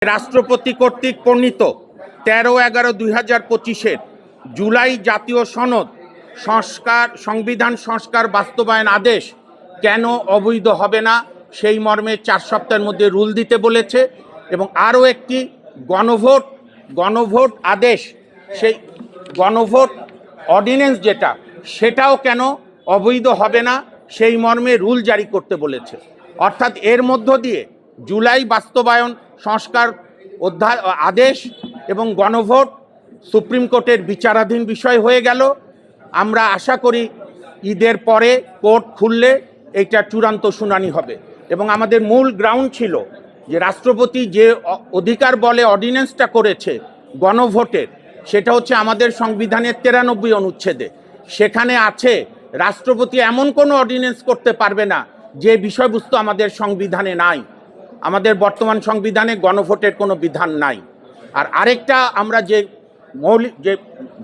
রাষ্ট্রপতি কর্তৃক প্রণীত 13/11/2025 জুলাই জাতীয় সনদ সংবিধান সংস্কার বাস্তবায়ন আদেশ কেন অবৈধ হবে না সেই মর্মে 4 সপ্তাহের মধ্যে রুল দিতে বলেছে। এবং আরও একটি গণভোট আদেশ, সেই গণভোট অর্ডিন্যান্স সেটাও কেন অবৈধ হবে না সেই মর্মে রুল জারি করতে বলেছে। অর্থাৎ এর মধ্য দিয়ে জুলাই বাস্তবায়ন সংস্কার আদেশ এবং গণভোট সুপ্রিম কোর্টের বিচারাধীন বিষয় হয়ে গেল। আমরা আশা করি ঈদের পরে কোর্ট খুললে এইটা চূড়ান্ত শুনানি হবে। এবং আমাদের মূল গ্রাউন্ড ছিল যে রাষ্ট্রপতি যে অধিকার বলে অর্ডিন্যান্সটা করেছে গণভোটের, সেটা হচ্ছে আমাদের সংবিধানের 93 অনুচ্ছেদে। সেখানে আছে রাষ্ট্রপতি এমন কোনো অর্ডিন্যান্স করতে পারবে না যে বিষয়বস্তু আমাদের সংবিধানে নাই। আমাদের বর্তমান সংবিধানে গণভোটের কোনো বিধান নাই। আর আরেকটা আমরা যে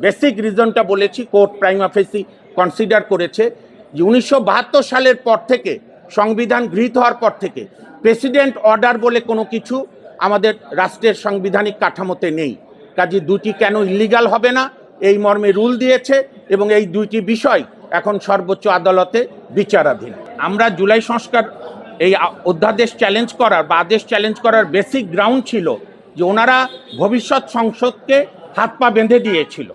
বেসিক রিজনটা বলেছি, কোর্ট প্রাইমা ফেসি কনসিডার করেছে যে 1972 সালের পর থেকে, সংবিধান গৃহীত হওয়ার পর থেকে প্রেসিডেন্ট অর্ডার বলে কোনো কিছু আমাদের রাষ্ট্রের সাংবিধানিক কাঠামোতে নেই। কাজে দুটি কেন ইলিগাল হবে না এই মর্মে রুল দিয়েছে এবং এই দুইটি বিষয় এখন সর্বোচ্চ আদালতে বিচারাধীন। আমরা জুলাই সংস্কার এই অধ্যাদেশ চ্যালেঞ্জ করার বা আদেশ চ্যালেঞ্জ করার বেসিক গ্রাউন্ড ছিল যে ওনারা ভবিষ্যৎ সংসদকে হাত পা বেঁধে দিয়েছিল,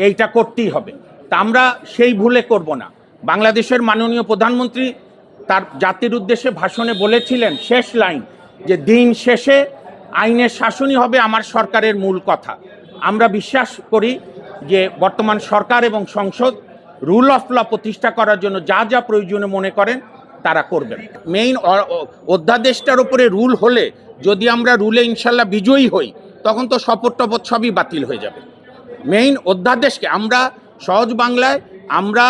এইটা করতেই হবে। তা আমরা সেই ভুলে করব না। বাংলাদেশের মাননীয় প্রধানমন্ত্রী তার জাতির উদ্দেশ্যে ভাষণে বলেছিলেন, শেষ লাইন, যে দিন শেষে আইনের শাসনই হবে আমার সরকারের মূল কথা। আমরা বিশ্বাস করি যে বর্তমান সরকার এবং সংসদ রুল অফ ল প্রতিষ্ঠা করার জন্য যা যা প্রয়োজনীয় মনে করেন তারা করবেন। মেইন অধ্যাদেশটার উপরে রুল হলে, যদি আমরা রুলে ইনশাল্লাহ বিজয়ী হই, তখন তো শপথ টপথ সবই বাতিল হয়ে যাবে। মেইন অধ্যাদেশকে আমরা সহজ বাংলায় আমরা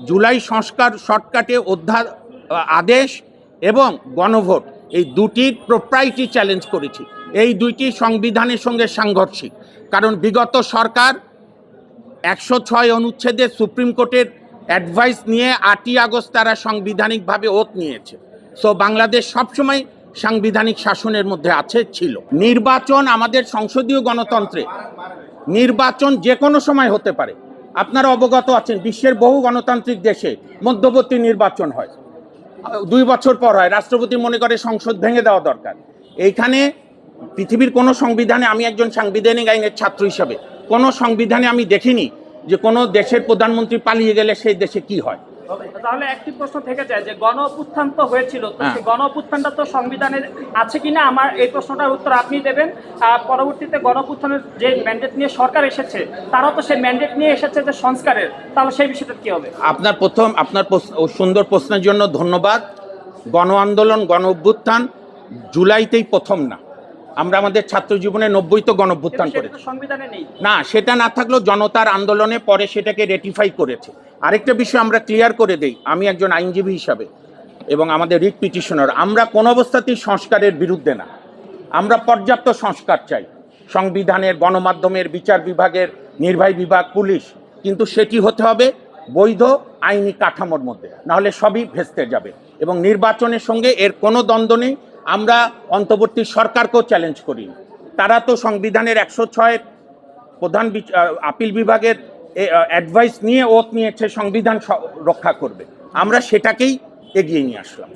জুলাই সংস্কার শর্টকাটে আদেশ এবং গণভোট এই দুটির প্রপ্রাইটি চ্যালেঞ্জ করেছি। এই দুইটি সংবিধানের সঙ্গে সাংঘর্ষিক, কারণ বিগত সরকার 106 অনুচ্ছেদে সুপ্রিম কোর্টের অ্যাডভাইস নিয়ে 8ই আগস্ট তারা সাংবিধানিকভাবে ওত নিয়েছে। সো বাংলাদেশ সবসময় সাংবিধানিক শাসনের মধ্যে ছিল। নির্বাচন আমাদের সংসদীয় গণতন্ত্রে, নির্বাচন যে কোনো সময় হতে পারে। আপনারা অবগত আছেন, বিশ্বের বহু গণতান্ত্রিক দেশে মধ্যবর্তী নির্বাচন হয়, 2 বছর পর হয়। রাষ্ট্রপতি মনে করে সংসদ ভেঙে দেওয়া দরকার। এইখানে পৃথিবীর কোনো সংবিধানে, আমি একজন সাংবিধানিক আইনের ছাত্র হিসাবে, কোনো সংবিধানে আমি দেখিনি যে কোনো দেশের প্রধানমন্ত্রী পালিয়ে গেলে সেই দেশে কি হয়। তাহলে একটি প্রশ্ন থেকে যায় যে গণ অভ্যুত্থান তো হয়েছিল, তো সেই গণ অভ্যুত্থানটা তো সংবিধানের আছে কিনা, আমার এই প্রশ্নটার উত্তর আপনি দেবেন। পরবর্তীতে গণ অভ্যুত্থানের যে ম্যান্ডেট নিয়ে সরকার এসেছে, তারা তো সেই ম্যান্ডেট নিয়ে এসেছে যে সংস্কারের, তাহলে সেই বিষয়টা কি হবে? আপনার সুন্দর প্রশ্নের জন্য ধন্যবাদ। গণ আন্দোলন, গণ অভ্যুত্থান জুলাইতেই প্রথম না। আমরা আমাদের ছাত্র জীবনে 90 তো গণ অভ্যুত্থান করেছি। সংবিধানে নেই না, সেটা না থাকলেও জনতার আন্দোলনে পরে সেটাকে রেটিফাই করেছে। আরেকটা বিষয় আমরা ক্লিয়ার করে দেই, আমি একজন আইনজীবী হিসাবে এবং আমাদের রিট পিটিশনার, আমরা কোনো অবস্থাতেই সংস্কারের বিরুদ্ধে না। আমরা পর্যাপ্ত সংস্কার চাই, সংবিধানের, গণমাধ্যমের, বিচার বিভাগের, নির্বাহী বিভাগ, পুলিশ, কিন্তু সেটি হতে হবে বৈধ আইনি কাঠামোর মধ্যে, নাহলে সবই ভেস্তে যাবে। এবং নির্বাচনের সঙ্গে এর কোনো দ্বন্দ্ব নেই। আমরা অন্তর্বর্তী সরকারকেও চ্যালেঞ্জ করি, তারা তো সংবিধানের 106 প্রধান আপিল বিভাগের অ্যাডভাইস নিয়ে ওত নিয়েছে সংবিধান রক্ষা করবে। আমরা সেটাকেই এগিয়ে নিয়ে আসলাম।